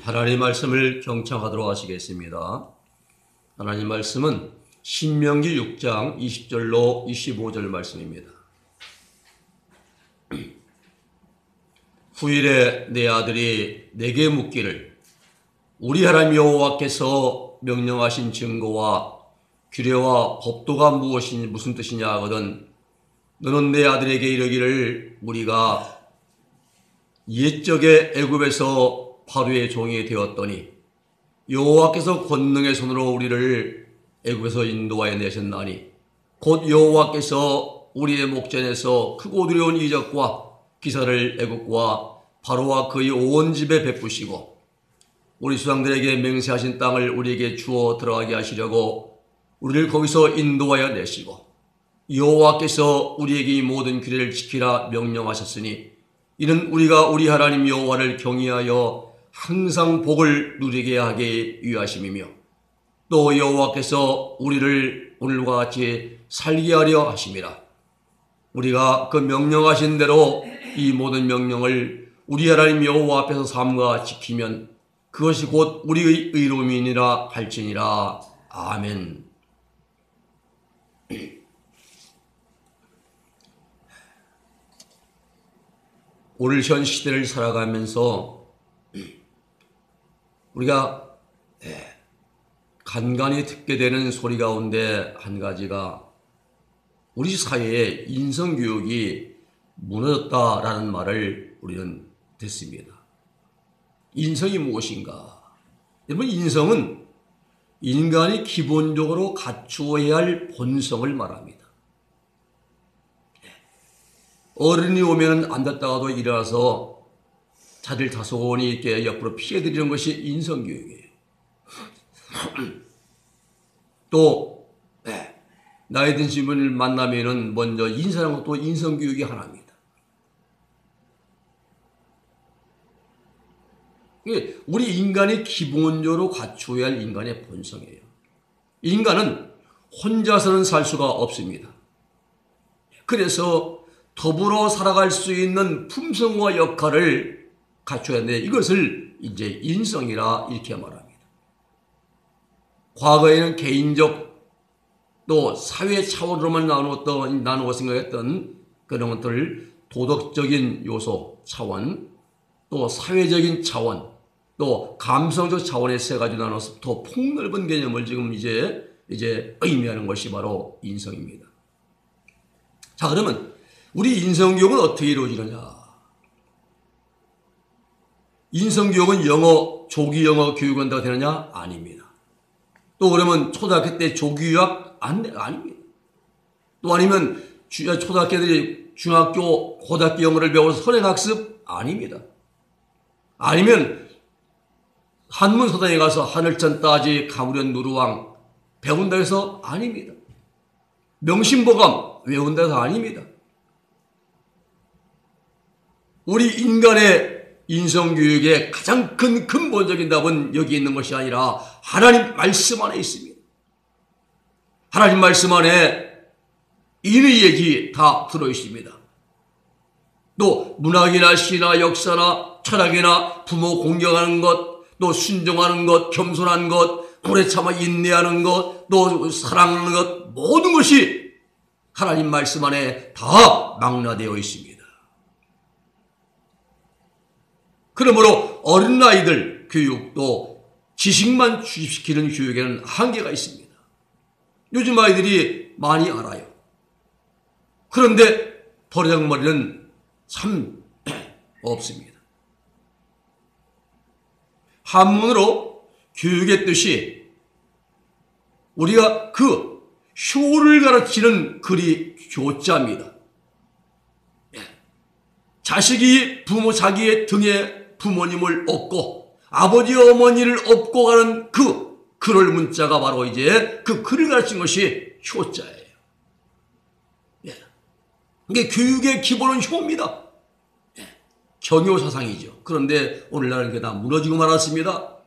하나님 말씀을 경청하도록 하시겠습니다. 하나님 말씀은 신명기 6장 20절로 25절 말씀입니다. 후일에 내 아들이 내게 묻기를 우리 하나님 여호와께서 명령하신 증거와 규례와 법도가 무슨 뜻이냐 하거든 너는 내 아들에게 이르기를 우리가 옛적에 애굽에서 바로의 종이 되었더니 여호와께서 권능의 손으로 우리를 애굽에서 인도하여 내셨나니 곧 여호와께서 우리의 목전에서 크고 두려운 이적과 기사를 애굽과 바로와 그의 온 집에 베푸시고 우리 조상들에게 맹세하신 땅을 우리에게 주어 들어가게 하시려고 우리를 거기서 인도하여 내시고 여호와께서 우리에게 이 모든 규례를 지키라 명령하셨으니 이는 우리가 우리 하나님 여호와를 경외하여 항상 복을 누리게 하게 위하심이며 또 여호와께서 우리를 오늘과 같이 살게 하려 하심이라. 우리가 그 명령하신 대로 이 모든 명령을 우리 하나님 여호와 앞에서 삼가 지키면 그것이 곧 우리의 의로움이니라 할지니라. 아멘. 오늘 현 시대를 살아가면서 우리가 간간히 듣게 되는 소리 가운데 한 가지가 우리 사회의 인성교육이 무너졌다라는 말을 우리는 듣습니다. 인성이 무엇인가? 여러분, 인성은 인간이 기본적으로 갖추어야 할 본성을 말합니다. 어른이 오면 앉았다가도 일어나서 자들 다소곳이 있게 옆으로 피해드리는 것이 인성교육이에요. 또 나이 드신 분을 만나면은 먼저 인사하는 것도 인성교육이 하나입니다. 우리 인간이 기본적으로 갖추어야 할 인간의 본성이에요. 인간은 혼자서는 살 수가 없습니다. 그래서 더불어 살아갈 수 있는 품성과 역할을 갖춰야 하는데 이것을 이제 인성이라 이렇게 말합니다. 과거에는 개인적 또 사회 차원으로만 나누어 생각했던 그런 것들을 도덕적인 요소 차원 또 사회적인 차원 또 감성적 차원에서 가지고 나눠서 더 폭넓은 개념을 지금 이제 의미하는 것이 바로 인성입니다. 자, 그러면 우리 인성교육은 어떻게 이루어지느냐? 인성교육은 조기 영어 교육한다고 되느냐? 아닙니다. 또 그러면 초등학교 때 조기 유학 아닙니다. 또 아니면 초등학교들이 중학교, 고등학교 영어를 배워서 선행학습 아닙니다. 아니면 한문서당에 가서 하늘천 따지 가무련 누르왕 배운다 해서 아닙니다. 명심보감 외운다 해서 아닙니다. 우리 인간의 인성교육의 가장 큰 근본적인 답은 여기 있는 것이 아니라 하나님 말씀 안에 있습니다. 하나님 말씀 안에 인의 얘기 다 들어있습니다. 또 문학이나 시나 역사나 철학이나 부모 공경하는 것, 또 순종하는 것, 겸손한 것, 오래 참아 인내하는 것, 또 사랑하는 것, 모든 것이 하나님 말씀 안에 다 망라되어 있습니다. 그러므로 어린아이들 교육도 지식만 주입시키는 교육에는 한계가 있습니다. 요즘 아이들이 많이 알아요. 그런데 버르장머리는 참 없습니다. 한문으로 교육의 뜻이 우리가 그 효를 가르치는 글이 교자입니다. 자식이 자기의 등에 부모님을 업고 아버지 어머니를 업고 가는 그 글을 문자가 바로 이제 그 글을 가르친 것이 효자예요. 이게 교육의 기본은 효입니다. 경효 사상이죠. 그런데 오늘날은 그게 다 무너지고 말았습니다.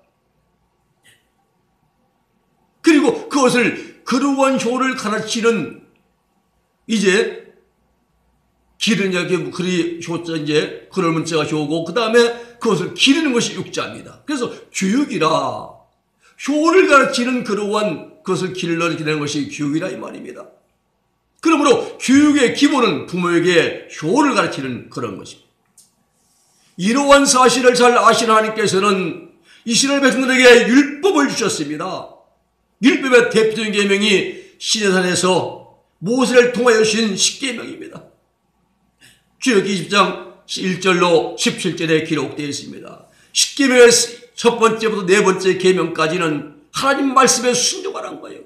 그리고 그것을 그러한 효를 가르치는 이제 길은 여기 글이 효자 이제 글을 문자가 효고 그 다음에 그것을 기르는 것이 육자입니다. 그래서 교육이라 효를 가르치는 그러한 그것을 길러내는 것이 교육이라 이 말입니다. 그러므로 교육의 기본은 부모에게 효를 가르치는 그런 것입니다. 이러한 사실을 잘 아시는 하나님께서는 이스라엘 백성들에게 율법을 주셨습니다. 율법의 대표적인 계명이 시내산에서 모세를 통하여 주신 십계명입니다. 출애굽기 20장 1절로 17절에 기록되어 있습니다. 십계명의 첫 번째부터 네 번째 계명까지는 하나님 말씀에 순종하라는 거예요.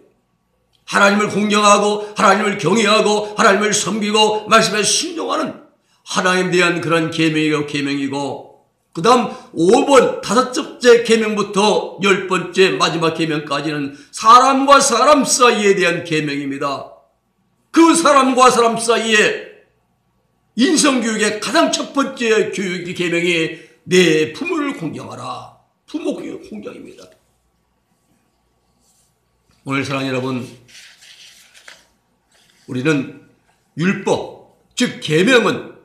하나님을 공경하고 하나님을 경외하고 하나님을 섬기고 말씀에 순종하는 하나님에 대한 그런 계명이고 그 다음 5번 다섯째 계명부터 10번째 마지막 계명까지는 사람과 사람 사이에 대한 계명입니다. 그 사람과 사람 사이에 인성교육의 가장 첫 번째 교육의 계명이 내 부모를 공경하라. 부모 공경입니다. 오늘 사랑하는 여러분, 우리는 율법, 즉 계명은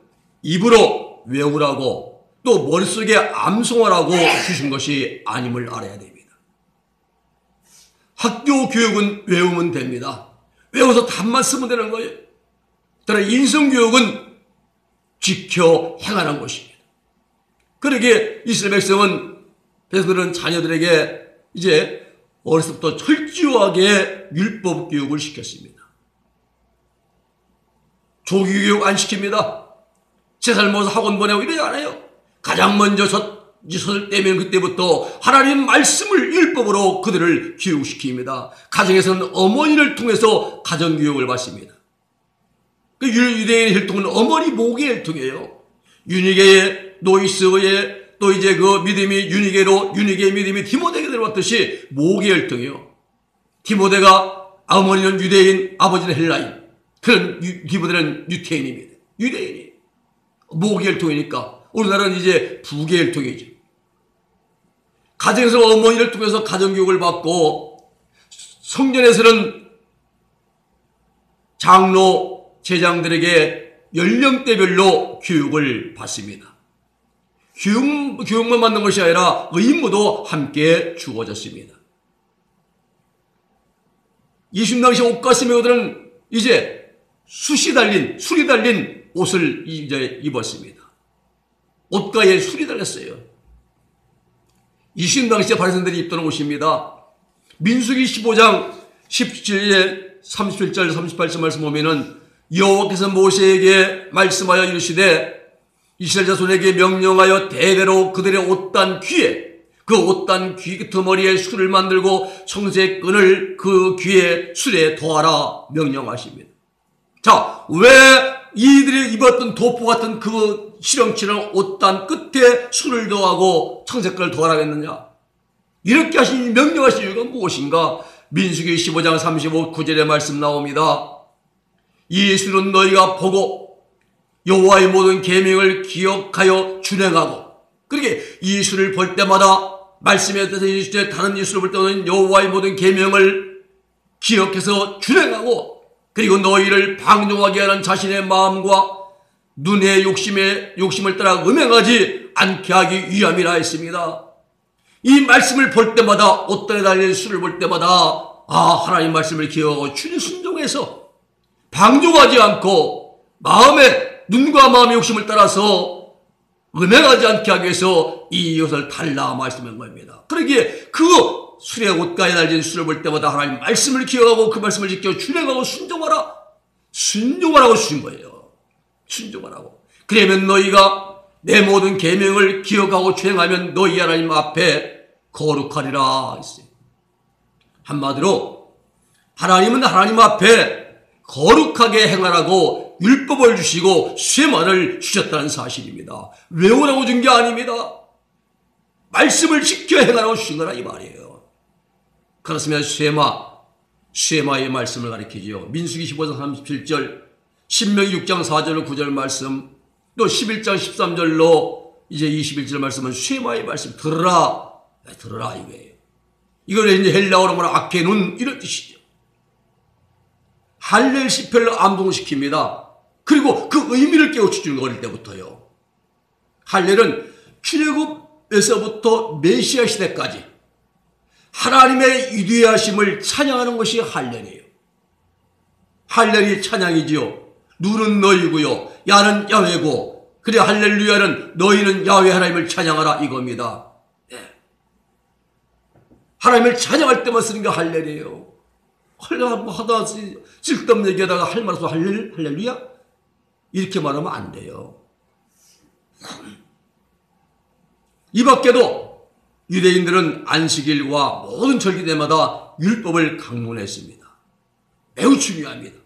입으로 외우라고 또 머릿속에 암송하라고 주신 것이 아님을 알아야 됩니다. 학교 교육은 외우면 됩니다. 외워서 답만 쓰면 되는 거예요. 그러나 인성교육은 지켜 행하는 것입니다. 그러기에 이스라엘 백성들은 자녀들에게 이제 어렸을 때부터 철저하게 율법 교육을 시켰습니다. 조기 교육 안 시킵니다. 3살 먹어서 학원 보내고 이러지 않아요. 가장 먼저 젖을 떼면 그때부터 하나님 말씀을 율법으로 그들을 교육시킵니다. 가정에서는 어머니를 통해서 가정교육을 받습니다. 그 유대인의 혈통은 어머니 모계의 혈통이에요. 유니게의 노이스의 또 이제 그 믿음이 유니게의 믿음이 디모데에게 들어왔듯이 모계의 혈통이에요. 디모데가 어머니는 유대인, 아버지는 헬라인. 그런 디모데는 유태인입니다. 유대인이 모계의 혈통이니까 우리나라는 이제 부계의 혈통이죠. 가정에서 어머니를 통해서 가정교육을 받고 성전에서는 장로, 제장들에게 연령대별로 교육을 받습니다. 교육만 받는 것이 아니라 의무도 함께 주어졌습니다. 예수님 당시 옷가슴 배우들은 이제 술이 달린 옷을 이제 입었습니다. 옷가에 술이 달렸어요. 예수님 당시에 바리새인들이 입던 옷입니다. 민수기 15장 17절 37절 38절 말씀 보면은 여호와께서 모세에게 말씀하여 이르시되 이스라엘 자손에게 명령하여 대대로 그들의 옷단 귀에 그 옷단 귀 끄트머리에 술을 만들고 청새끈을 그 귀에 술에 더하라 명령하십니다. 자, 왜 이들이 입었던 도포 같은 그 시렁치렁 옷단 끝에 술을 더하고 청새끈을 더하라 했느냐? 이렇게 명령하신 이유가 무엇인가? 민수기 15장 35-9절의 말씀 나옵니다. 이 술은 너희가 보고 여호와의 모든 계명을 기억하여 준행하고, 그러게 이 술을 볼 때마다 말씀에 대해서 다른 예수를 볼 때는 여호와의 모든 계명을 기억해서 준행하고, 그리고 너희를 방종하게 하는 자신의 마음과 눈의 욕심을 따라 음행하지 않게 하기 위함이라 했습니다. 이 말씀을 볼 때마다 옷단에 달린 술을 볼 때마다 하나님 말씀을 기억하고 주님 순종해서 방종하지 않고 눈과 마음의 욕심을 따라서 음행하지 않게 하기 위해서 이 옷을 달라 말씀한 겁니다. 그러기에 그 술의 옷가에 달린 술을 볼 때마다 하나님 말씀을 기억하고 그 말씀을 지켜 준행하고 순종하라고 주신 거예요. 순종하라고. 그러면 너희가 내 모든 계명을 기억하고 준행하면 너희 하나님 앞에 거룩하리라 했어요. 한마디로 하나님은 하나님 앞에 거룩하게 행하라고 율법을 주시고 쇠마를 주셨다는 사실입니다. 외우라고 준 게 아닙니다. 말씀을 지켜 행하라고 주신 거라 이 말이에요. 그렇습니다. 쇠마의 말씀을 가리키죠. 민수기 15장 37절, 신명기 6장 4절 9절 말씀, 또 11장 13절로 이제 21절 말씀은 쇠마의 말씀, 들으라 이거예요. 이걸 이제 헬라어로 말하면 아케눈 이런 뜻이죠. 할렐 시편을 그리고 그 의미를 깨우쳐 주는 거 어릴 때부터요. 할렐은 출애굽 에서부터 메시아 시대까지 하나님의 위대하심을 찬양하는 것이 할렐이에요. 할렐이 찬양이지요. 누는 너희고요, 야는 야훼고, 그래 할렐루야는 너희는 야훼 하나님을 찬양하라 이겁니다. 네. 하나님을 찬양할 때만 쓰는 게 할렐이에요. 하다 쓸데없는 얘기하다가 할 말 없어 할렐루야? 이렇게 말하면 안 돼요. 이 밖에도 유대인들은 안식일과 모든 절기 때마다 율법을 강론했습니다. 매우 중요합니다.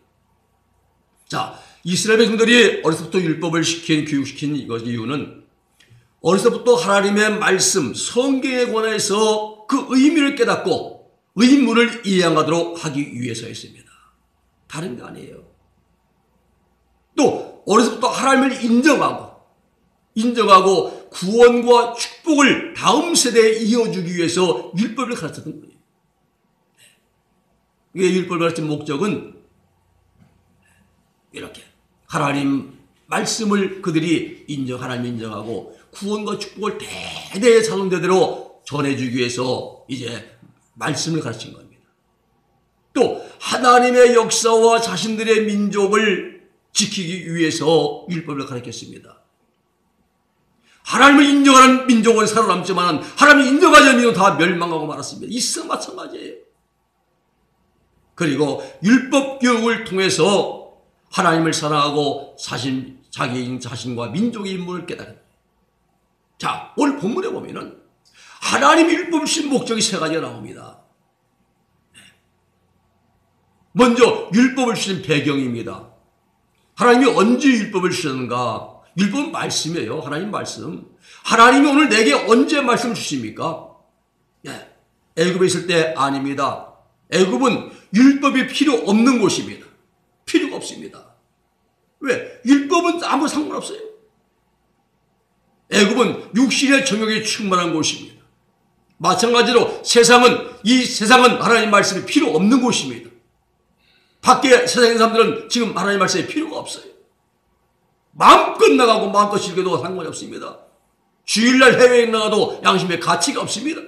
자, 이스라엘 백성들이 어려서부터 율법을 교육시킨 이유는 어려서부터 하나님의 말씀, 성경에 관해서 그 의미를 깨닫고 의무를 이행하도록 하기 위해서였습니다. 다른 게 아니에요. 또 어려서부터 하나님을 인정하고 구원과 축복을 다음 세대에 이어주기 위해서 율법을 가르쳤던 거예요. 이 율법을 가르친 목적은 이렇게 하나님 말씀을 그들이 하나님 인정하고 구원과 축복을 대대의 자손대대로 전해주기 위해서 이제 말씀을 가르친 겁니다. 또 하나님의 역사와 자신들의 민족을 지키기 위해서 율법을 가르쳤습니다. 하나님을 인정하는 민족은 살아남지만 하나님을 인정하지 않는 민족은 다 멸망하고 말았습니다. 이스라 마찬가지예요. 그리고 율법 교육을 통해서 하나님을 사랑하고 자기 자신과 민족의 임무를 깨달은. 자, 오늘 본문에 보면은 하나님의 율법을 주신 목적이 세 가지가 나옵니다. 먼저 율법을 주신 배경입니다. 하나님이 언제 율법을 주셨는가? 율법은 말씀이에요. 하나님 말씀. 하나님이 오늘 내게 언제 말씀 주십니까? 애굽에 있을 때 아닙니다. 애굽은 율법이 필요 없는 곳입니다. 필요가 없습니다. 왜? 율법은 아무 상관없어요. 애굽은 육신의 정욕이 충만한 곳입니다. 마찬가지로 이 세상은 하나님 말씀이 필요 없는 곳입니다. 밖에 세상의 사람들은 지금 하나님 말씀이 필요가 없어요. 마음껏 나가고 마음껏 즐겨도 상관이 없습니다. 주일날 해외에 나가도 양심의 가치가 없습니다.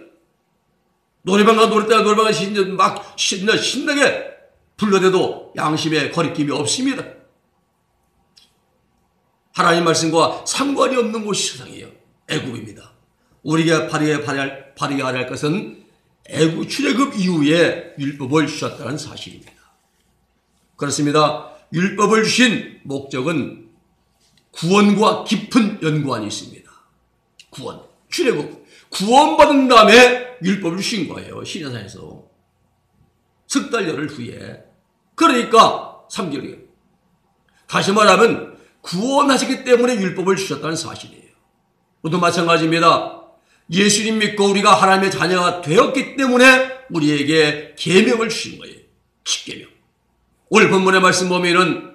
노래방 가서 노래방 가서 막 신나게 불러대도 양심의 거리낌이 없습니다. 하나님 말씀과 상관이 없는 곳이 세상이에요. 애굽입니다. 우리가 발휘해야 할 것은 애굽 출애굽 이후에 율법을 주셨다는 사실입니다. 그렇습니다. 율법을 주신 목적은 구원과 깊은 연관이 있습니다. 구원, 출애굽, 구원받은 다음에 율법을 주신 거예요. 시내산에서 석 달 열흘 후에. 그러니까 3개월이에요. 다시 말하면 구원하셨기 때문에 율법을 주셨다는 사실이에요. 또 마찬가지입니다. 예수님 믿고 우리가 하나님의 자녀가 되었기 때문에 우리에게 계명을 주신 거예요. 10계명. 오늘 본문의 말씀 보면은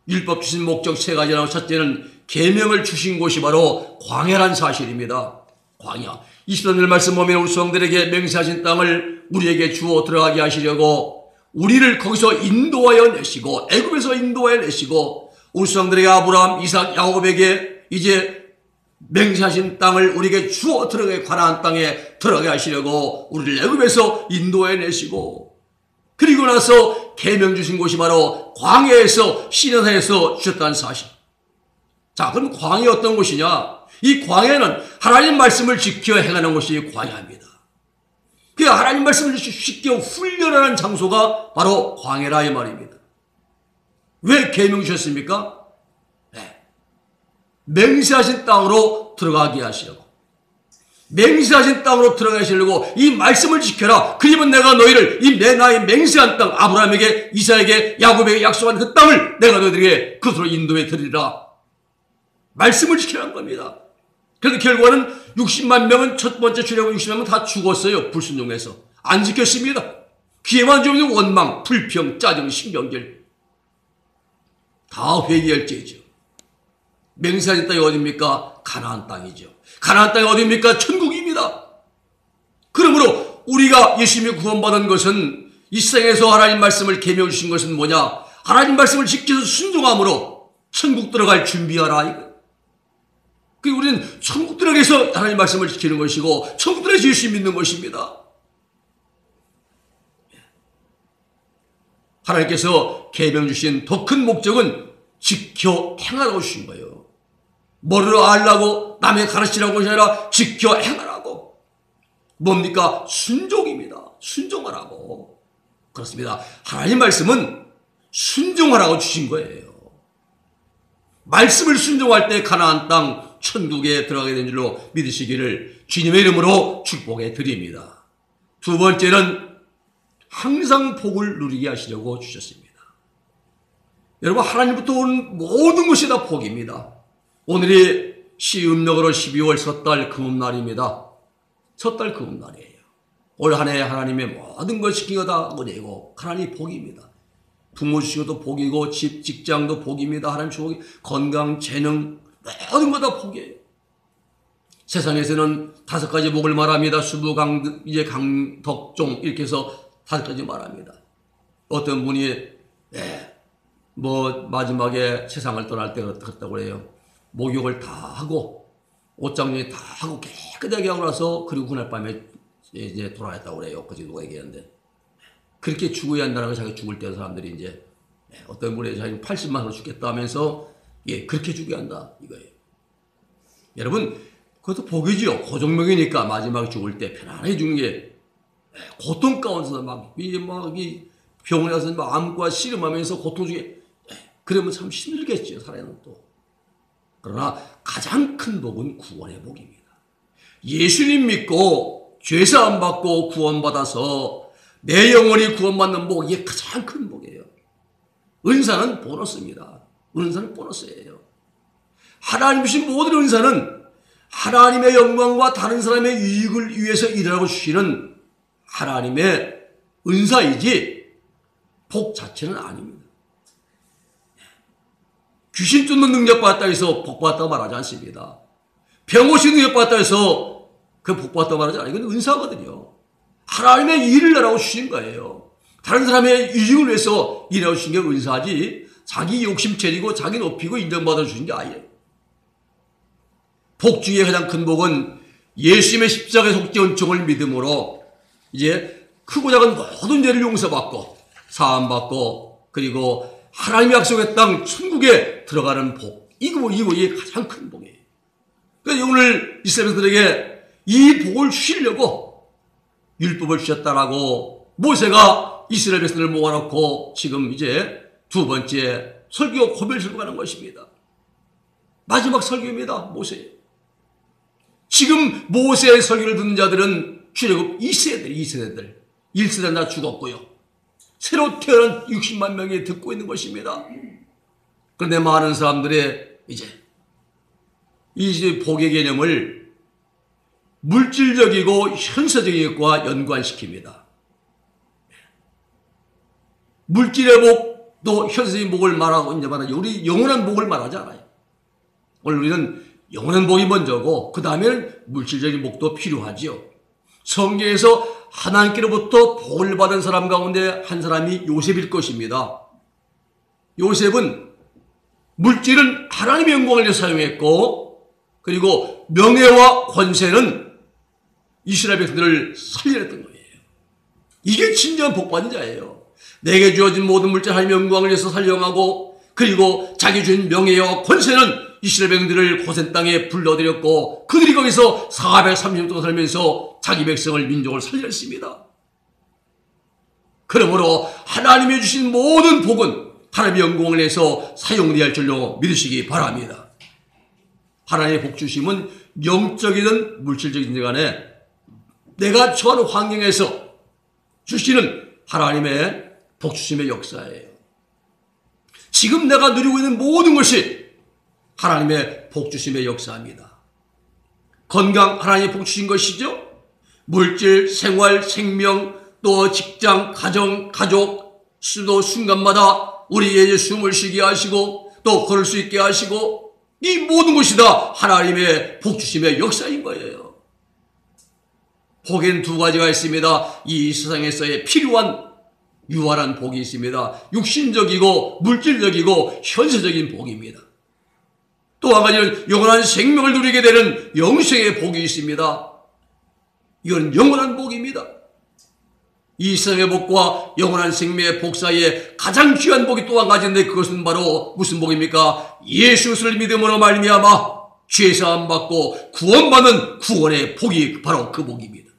율법 주신 목적 세 가지라고, 첫째는 계명을 주신 곳이 바로 광야란 사실입니다. 광야. 23절 말씀 보면 우리 수왕들에게 맹세하신 땅을 우리에게 주어 들어가게 하시려고 우리를 거기서 인도하여 내시고, 애굽에서 인도하여 내시고, 우리 수왕들에게 아브라함, 이삭, 야곱에게 이제 맹세하신 땅을 우리에게 주어 들어가게, 가나안 땅에 들어가게 하시려고 우리를 애굽에서 인도하여 내시고, 그리고 나서 계명 주신 곳이 바로 광야에서, 시내산에서 주셨다는 사실. 자, 그럼 광야 어떤 곳이냐? 이 광야는 하나님 말씀을 지켜 행하는 곳이 광야입니다. 그 하나님 말씀을 지켜 훈련하는 장소가 바로 광야라 이 말입니다. 왜 계명 주셨습니까? 맹세하신 땅으로 들어가게 하시려고. 맹세하신 땅으로 들어가시려고 이 말씀을 지켜라. 그러면 내가 너희를 내 나의 맹세한 땅, 아브라함에게, 이삭에게, 야곱에게 약속한 그 땅을 내가 너희들에게 그것으로 인도해 드리리라. 말씀을 지키라는 겁니다. 그래서 결과는 60만 명은 첫 번째 출애굽 60만 명은 다 죽었어요. 불순종해서. 안 지켰습니다. 기회만 주면 원망, 불평, 짜증, 신경질 다 회개할 죄죠. 맹세하신 땅이 어디입니까? 가나안 땅이죠. 가나안 땅이 어디입니까? 천국입니다. 그러므로 우리가 예수님이 구원받은 것은 이 세상에서 하나님 말씀을 계명 주신 것은 뭐냐? 하나님 말씀을 지켜서 순종함으로 천국 들어갈 준비하라. 그리고 우리는 천국 들어가서 하나님 말씀을 지키는 것이고 천국 들어가서 예수 믿는 것입니다. 하나님께서 계명 주신 더 큰 목적은 지켜 행하라고 주신 거예요. 뭐를 알라고 남의 가르치라고 하지 아니라 지켜 행하라고. 뭡니까? 순종입니다. 순종하라고. 그렇습니다. 하나님 말씀은 순종하라고 주신 거예요. 말씀을 순종할 때 가나안 땅 천국에 들어가게 된 줄로 믿으시기를 주님의 이름으로 축복해 드립니다. 두 번째는 항상 복을 누리게 하시려고 주셨습니다. 여러분, 하나님부터 온 모든 것이 다 복입니다. 오늘이 시음력으로 12월 섣달 금음날입니다. 섣달 금음날이에요. 올 한 해 하나님의 모든 것 시킨 거 다 은혜고 하나님 복입니다. 부모 주신 것도 복이고 집, 직장도 복입니다. 하나님 주신 건강, 재능 모든 것 다 복이에요. 세상에서는 5가지 복을 말합니다. 수부, 이제 강덕종 이렇게 해서 5가지 말합니다. 어떤 분이 마지막에 세상을 떠날 때 그렇다고 해요. 목욕을 다 하고 옷장정리 다 하고 깨끗하게 하고 나서 그리고 그날 밤에 이제 돌아왔다고 그래요. 그지 누가 얘기했는데 그렇게 죽어야 한다는 거. 자기 죽을 때 사람들이 이제 어떤 분이 자기 80만 원으로 죽겠다 하면서 그렇게 죽어야 한다 이거예요. 여러분, 그것도 복이지요. 고정명이니까 마지막에 죽을 때 편안하게 죽는 게 고통 가운데서 이 병원에 가서 암과 씨름하면서 고통 중에 그러면 참 힘들겠죠. 살아야는 또. 그러나 가장 큰 복은 구원의 복입니다. 예수님 믿고 죄사함 받고 구원받아서 내 영혼이 구원받는 복, 이게 가장 큰 복이에요. 은사는 보너스입니다. 은사는 보너스예요. 하나님 주신 모든 은사는 하나님의 영광과 다른 사람의 유익을 위해서 일하고 주시는 하나님의 은사이지 복 자체는 아닙니다. 귀신 쫓는 능력 받았다 해서 복 받았다고 말하지 않습니다. 병 고치는 능력 받았다 해서 그 복 받았다고 말하지 않아요. 이건 은사거든요. 하나님의 일을 하라고 주신 거예요. 다른 사람의 유익을 위해서 일하고 주신 게 은사지 자기 욕심 차리고 자기 높이고 인정받아 주신 게 아니에요. 복 중에 가장 큰 복은 예수님의 십자가의 속죄 은총을 믿음으로 이제 크고 작은 모든 죄를 용서받고 사함받고 그리고 하나님의 약속의 땅 천국에 들어가는 복. 이게 가장 큰 복이에요. 그러니까 오늘 이스라엘 백성들에게 이 복을 주시려고 율법을 주셨다라고 모세가 이스라엘 백성들을 모아놓고 지금 이제 두 번째 설교 고별 설교하는 것입니다. 마지막 설교입니다. 모세. 지금 모세의 설교를 듣는 자들은 출애굽 2세대들 1세대는 다 죽었고요. 새로 태어난 60만 명이 듣고 있는 것입니다. 그런데 많은 사람들의 이 복의 개념을 물질적이고 현세적인 것과 연관시킵니다. 물질의 복도 현세적인 복을 말하고 이제 말하죠. 우리 영원한 복을 말하지 않아요. 오늘 우리는 영원한 복이 먼저고 그 다음에는 물질적인 복도 필요하지요. 성경에서 하나님께로부터 복을 받은 사람 가운데 한 사람이 요셉일 것입니다. 요셉은 물질은 하나님의 영광을 위해 사용했고 그리고 명예와 권세는 이스라엘 백성들을 살려냈던 거예요. 이게 진정한 복받은 자예요. 내게 주어진 모든 물질 하나님의 영광을 위해서 사용하고 그리고 자기 주신 명예와 권세는 이스라엘 백성들을 고센 땅에 불러들였고 그들이 거기서 430년 동안 살면서 자기 백성을 민족을 살렸습니다. 그러므로 하나님이 주신 모든 복은 하나님의 영광을 위해서 사용되어야 할 줄로 믿으시기 바랍니다. 하나님의 복 주심은 영적이든 물질적이든 간에 내가 처한 환경에서 주시는 하나님의 복 주심의 역사예요. 지금 내가 누리고 있는 모든 것이 하나님의 복 주심의 역사입니다. 건강 하나님의 복 주신 것이죠. 물질, 생활, 생명, 또 직장, 가정, 가족, 또 순간마다 우리의 숨을 쉬게 하시고 또 걸을 수 있게 하시고 이 모든 것이 다 하나님의 복 주심의 역사인 거예요. 복에는 두 가지가 있습니다. 이 세상에서의 필요한 유한한 복이 있습니다. 육신적이고 물질적이고 현세적인 복입니다. 또 한 가지는 영원한 생명을 누리게 되는 영생의 복이 있습니다. 이건 영원한 복입니다. 이 세상의 복과 영원한 생명의 복 사이에 가장 귀한 복이 또 한 가지인데 그것은 바로 무슨 복입니까? 예수 그리스도를 믿음으로 말미암아 죄 사함 받고 구원받는 구원의 복이 바로 그 복입니다.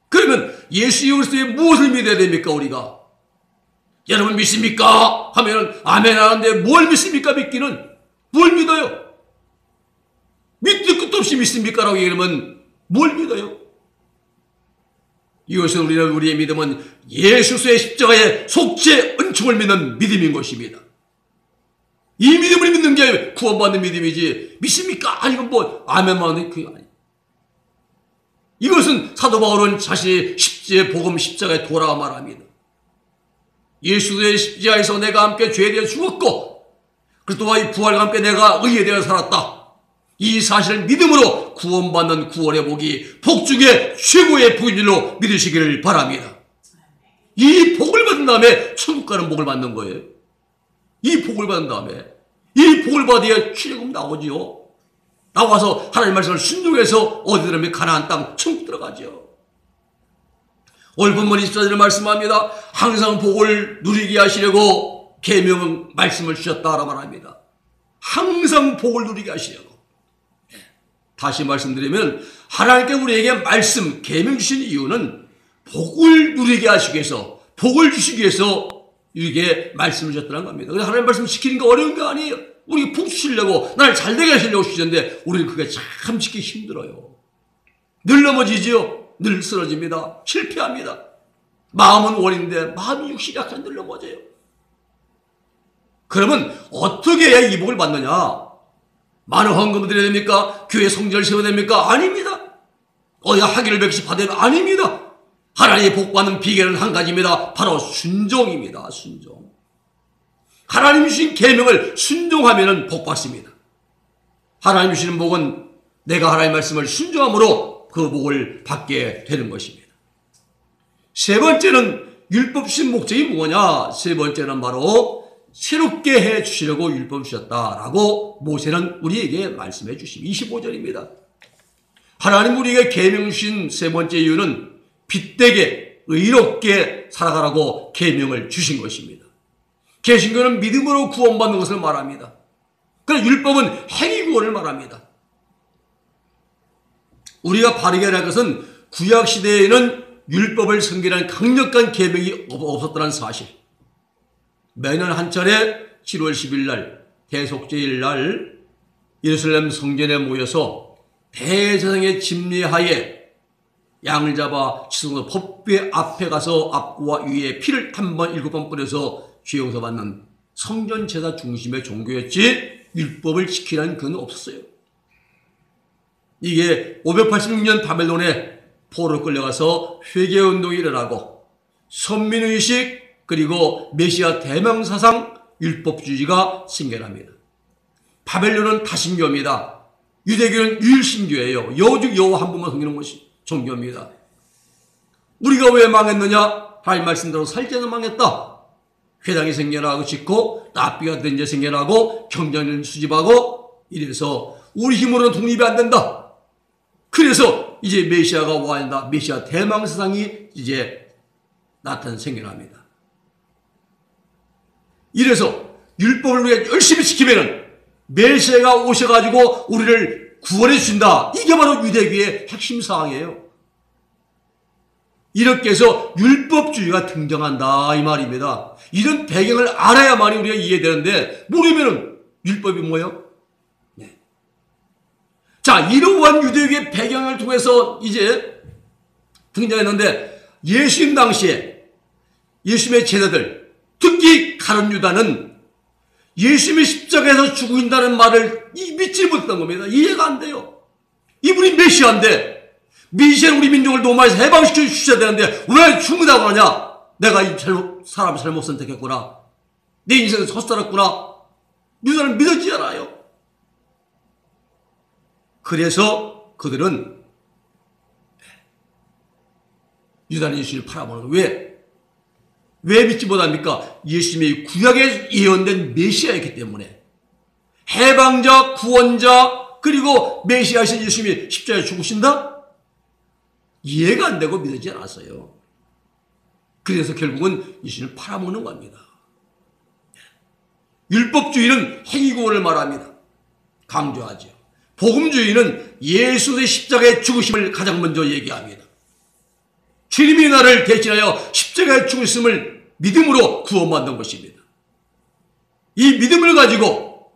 그러면 예수 그리스도의 무엇을 믿어야 됩니까? 우리가 여러분 믿습니까? 하면 아멘 하는데 뭘 믿습니까? 믿기는 뭘 믿어요? 믿을 것도 없이 믿습니까? 라고 얘기하면 뭘 믿어요? 이것은 우리의 믿음은 예수 그리스도의 십자가의 속죄 은총을 믿는 믿음인 것입니다. 이 믿음을 믿는 게 구원받는 믿음이지 믿습니까? 아니 이건 뭐 아멘만 하는 그게 아니에요. 이것은 사도 바울은 자신의 복음 십자가에 돌아와 말합니다. 예수의 십자가에서 내가 함께 죄에 대해 죽었고 그리스도와 이 부활과 함께 내가 의에 대해 살았다. 이 사실을 믿음으로 구원받는 구원의 복이 복 중에 최고의 복인 줄로 믿으시기를 바랍니다. 이 복을 받은 다음에 천국 가는 복을 받는 거예요. 이 복을 받은 다음에 이 복을 받아야 출애굽 나오지요. 나와서 하나님 말씀을 순종해서 어디 들으면 가나안 땅 천국 들어가죠. 오늘 본문 24절에 말씀합니다. 항상 복을 누리게 하시려고 계명 말씀을 주셨다라고 말합니다. 항상 복을 누리게 하시려고. 다시 말씀드리면 하나님께 우리에게 말씀, 계명 주신 이유는 복을 누리게 하시기 위해서, 복을 주시기 위해서 이게 말씀을 주셨다는 겁니다. 그래서 하나님 말씀을 지키는 게 어려운 게 아니에요. 우리 복 주시려고, 나를 잘되게 하시려고 주시는데 우리는 그게 참 지키기 힘들어요. 늘 넘어지지요. 늘 쓰러집니다. 실패합니다. 마음은 원인데 마음이 육신이 약한 늘 넘어져요. 그러면 어떻게 해야 이 복을 받느냐? 많은 헌금을 드려야 됩니까? 교회 성전을 세워야 됩니까? 아닙니다. 어디 학위를 100씩 받아야 됩니까? 아닙니다. 하나님의 복 받는 비결은 한 가지입니다. 바로 순종입니다. 순종. 하나님 주신 계명을 순종하면 복 받습니다. 하나님 주시는 복은 내가 하나님의 말씀을 순종함으로 그 복을 받게 되는 것입니다. 세 번째는 율법 주신 목적이 뭐냐? 세 번째는 바로 새롭게 해 주시려고 율법 주셨다라고 모세는 우리에게 말씀해 주십니다. 25절입니다. 하나님 우리에게 계명 주신 세 번째 이유는 빛되게 의롭게 살아가라고 계명을 주신 것입니다. 개신교는 믿음으로 구원받는 것을 말합니다. 그러나 율법은 행위 구원을 말합니다. 우리가 바르게 할 것은 구약 시대에는 율법을 섬기라는 강력한 계명이 없었다는 사실. 매년 한 차례 7월 10일 날 대속죄일 날 예루살렘 성전에 모여서 대제사장의 집례하에 양을 잡아 지성소 법궤 앞에 가서 앞과 위에 피를 한 번 7번 뿌려서 죄 용서 받는 성전 제사 중심의 종교였지 율법을 지키라는 그건 없었어요. 이게 586년 바벨론에 포로로 끌려가서 회개운동이 일어나고 선민의식 그리고 메시아 대명사상 율법주의가 생겨납니다. 바벨론은 다신교입니다. 유대교는 유일신교예요. 여즉 여호와 한 분만 섬기는 것이 종교입니다. 우리가 왜 망했느냐? 하나님 말씀대로 살자는 망했다. 회당이 생겨나고 짓고 납비가 된 데 생겨나고 경전을 수집하고 이래서 우리 힘으로는 독립이 안 된다. 그래서 이제 메시아가 와야 한다. 메시아 대망사상이 이제 생겨납니다. 이래서 율법을 우리가 열심히 지키면은 메시아가 오셔가지고 우리를 구원해 주신다. 이게 바로 유대교의 핵심 사항이에요. 이렇게 해서 율법주의가 등장한다 이 말입니다. 이런 배경을 알아야만이 우리가 이해되는데 모르면은 율법이 뭐예요? 네. 자, 이러한 유대교의 배경을 통해서 이제 등장했는데 예수님 당시에 예수님의 제자들 특히 가룟 유다는 예수님의 십자가에서 죽으신다는 말을 믿지 못했던 겁니다. 이해가 안 돼요. 이분이 메시아인데 메시아는 우리 민족을 로마에서 해방시켜 주셔야 되는데 왜 죽는다고 하냐? 내가 이 사람 잘못 선택했구나. 내 인생을 헛살았구나. 유다는 믿어지지 않아요. 그래서 그들은 유다는 예수님을 팔아보는 거예요. 왜 믿지 못합니까? 예수님이 구약에 예언된 메시아이기 때문에 해방자, 구원자, 그리고 메시아이신 예수님이 십자가에 죽으신다? 이해가 안 되고 믿어지지 않았어요. 그래서 결국은 예수님을 팔아먹는 겁니다. 율법주의는 행위구원을 말합니다. 강조하죠. 복음주의는 예수의 십자가의 죽으심을 가장 먼저 얘기합니다. 주님이 나를 대신하여 십자가에 죽으심을 믿음으로 구원받는 것입니다. 이 믿음을 가지고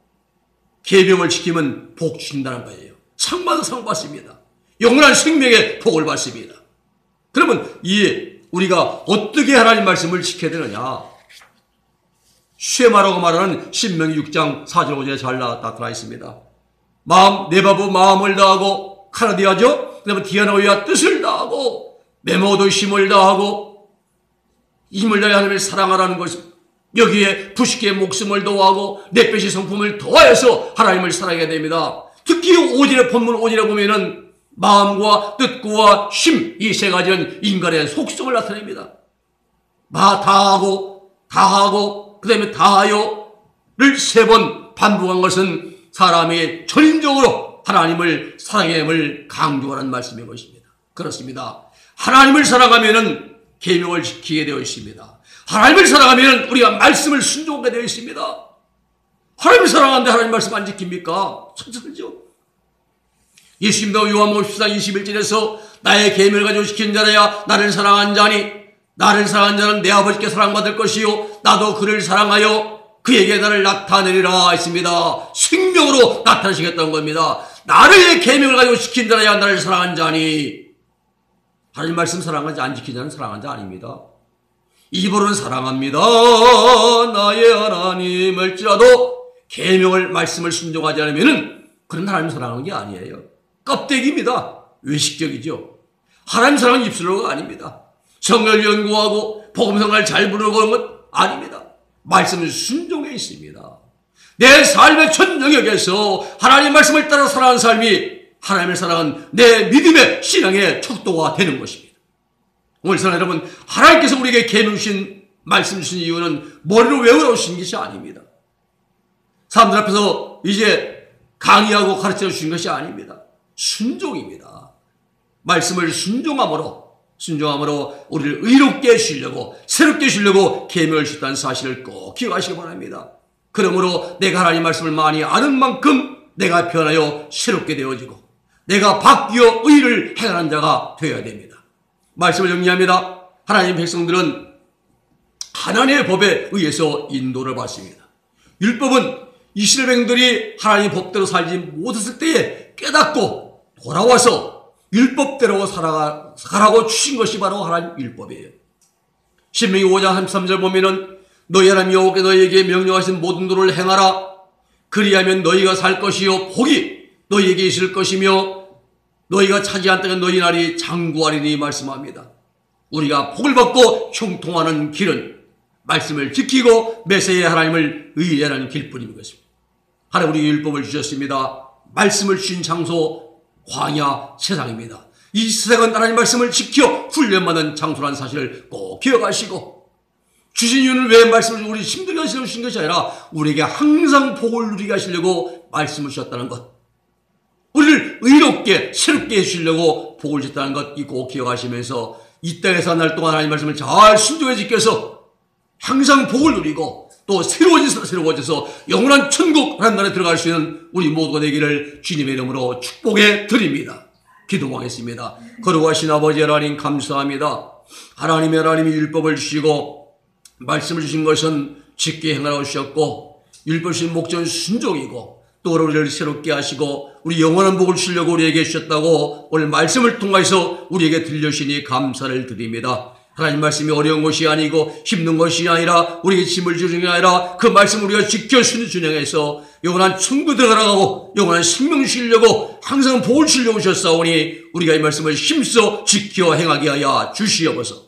계명을 지키면 복 주신다는 거예요. 상 받아 상 받습니다. 영원한 생명의 복을 받습니다. 그러면 우리가 어떻게 하나님 말씀을 지켜야 되느냐? 쉐마라고 말하는 신명기 6장 4절 5절에 잘 나타나 있습니다. 내 바보 마음을 다하고 카라디아죠. 그 다음에 디아노이아 뜻을 다하고 메모도 힘을 다하고 힘을 다해 하나님을 사랑하라는 것입니다. 여기에 부식의 목숨을 더하고 넷배시 성품을 더하여서 하나님을 사랑해야 됩니다. 특히 5절의 본문 5절에 보면은 마음과 뜻과 힘, 이 세 가지는 인간의 속성을 나타냅니다. 다하고 그 다음에 다하여를 3번 반복한 것은 사람이 전인적으로 하나님을 사랑함을 강조하는 말씀인 것입니다. 그렇습니다. 하나님을 사랑하면은 계명을 지키게 되어 있습니다. 하나님을 사랑하면 우리가 말씀을 순종하게 되어 있습니다. 하나님을 사랑하는데 하나님 말씀 안 지킵니까? 천천히죠. 예수님도 요한복음 14장 21절에서 나의 계명을 가지고 지킨 자라야 나를 사랑한 자니 나를 사랑한 자는 내 아버지께 사랑받을 것이요 나도 그를 사랑하여 그에게 나를 나타내리라 했습니다. 생명으로 나타내시겠다는 겁니다. 나를 계명을 가지고 지킨 자라야 나를 사랑한 자니 하나님 말씀 사랑하지 안 지킨 자는 사랑한 자 아닙니다. 입으로는 사랑합니다. 나의 하나님을지라도 계명을 말씀을 순종하지 않으면은 그런 하나님 사랑하는 게 아니에요. 껍데기입니다. 외식적이죠. 하나님 사랑은 입술로가 아닙니다. 성경을 연구하고 복음성가를 잘 부르는 건 아닙니다. 말씀은 순종해 있습니다. 내 삶의 전 영역에서 하나님 말씀을 따라 살아가는 삶이 하나님을 사랑한 내 믿음의 신앙의 척도가 되는 것입니다. 오늘 사랑 여러분, 하나님께서 우리에게 계명 주신 말씀 주신 이유는 머리로 외우라고 주신 것이 아닙니다. 사람들 앞에서 이제 강의하고 가르쳐 주신 것이 아닙니다. 순종입니다. 말씀을 순종함으로 우리를 의롭게 해주시려고 새롭게 해주시려고 계명을 주셨다는 사실을 꼭 기억하시기 바랍니다. 그러므로 내가 하나님 말씀을 많이 아는 만큼 내가 변하여 새롭게 되어지고 내가 바뀌어 의를 행하는 자가 되어야 됩니다. 말씀을 정리합니다. 하나님 백성들은 하나님의 법에 의해서 인도를 받습니다. 율법은 이스라엘 백성들이 하나님의 법대로 살지 못했을 때에 깨닫고 돌아와서 율법대로 살아가라고 주신 것이 바로 하나님 율법이에요. 신명기 5장 33절 보면은 너희 하나님 여호와께서 너희에게 명령하신 모든 도를 행하라. 그리하면 너희가 살 것이요 복이 너희에게 있을 것이며 너희가 차지한 땅은 너희 날이 장구하리니 말씀합니다. 우리가 복을 받고 형통하는 길은 말씀을 지키고 메시아의 하나님을 의뢰하는 길뿐인 것입니다. 하나님 우리 율법을 주셨습니다. 말씀을 주신 장소 광야 세상입니다. 이 세상은 하나님 말씀을 지켜 훈련받는 장소라는 사실을 꼭 기억하시고 주신 이유는 왜 말씀을 우리 힘들게 하시려고 주신 것이 아니라 우리에게 항상 복을 누리게 하시려고 말씀을 주셨다는 것, 우리를 의롭게 새롭게 해주시려고 복을 주셨다는 것 꼭 기억하시면서 이 땅에 사는 날 동안 하나님 말씀을 잘 순종해 지켜서 항상 복을 누리고 또 새로워져서 영원한 천국 하나님 나라에 들어갈 수 있는 우리 모두가 되기를 주님의 이름으로 축복해 드립니다. 기도하겠습니다. 거룩하신 아버지 하나님 감사합니다. 하나님이 율법을 주시고 말씀을 주신 것은 지키게 행하라고 주셨고 율법 주신 목적은 순종이고 또 우리를 새롭게 하시고 우리 영원한 복을 주시려고 우리에게 주셨다고 오늘 말씀을 통해서 우리에게 들려주시니 감사를 드립니다. 하나님 말씀이 어려운 것이 아니고 힘든 것이 아니라 우리에게 짐을 주는 게 아니라 그 말씀 우리가 지켜 순종해서 영원한 천국 들어가고 영원한 생명 주시려고 항상 복을 주시려고 주셨사오니 우리가 이 말씀을 힘써 지켜 행하게 하여 주시옵소서.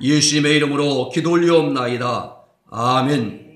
예수님의 이름으로 기도 올리옵나이다. 아멘.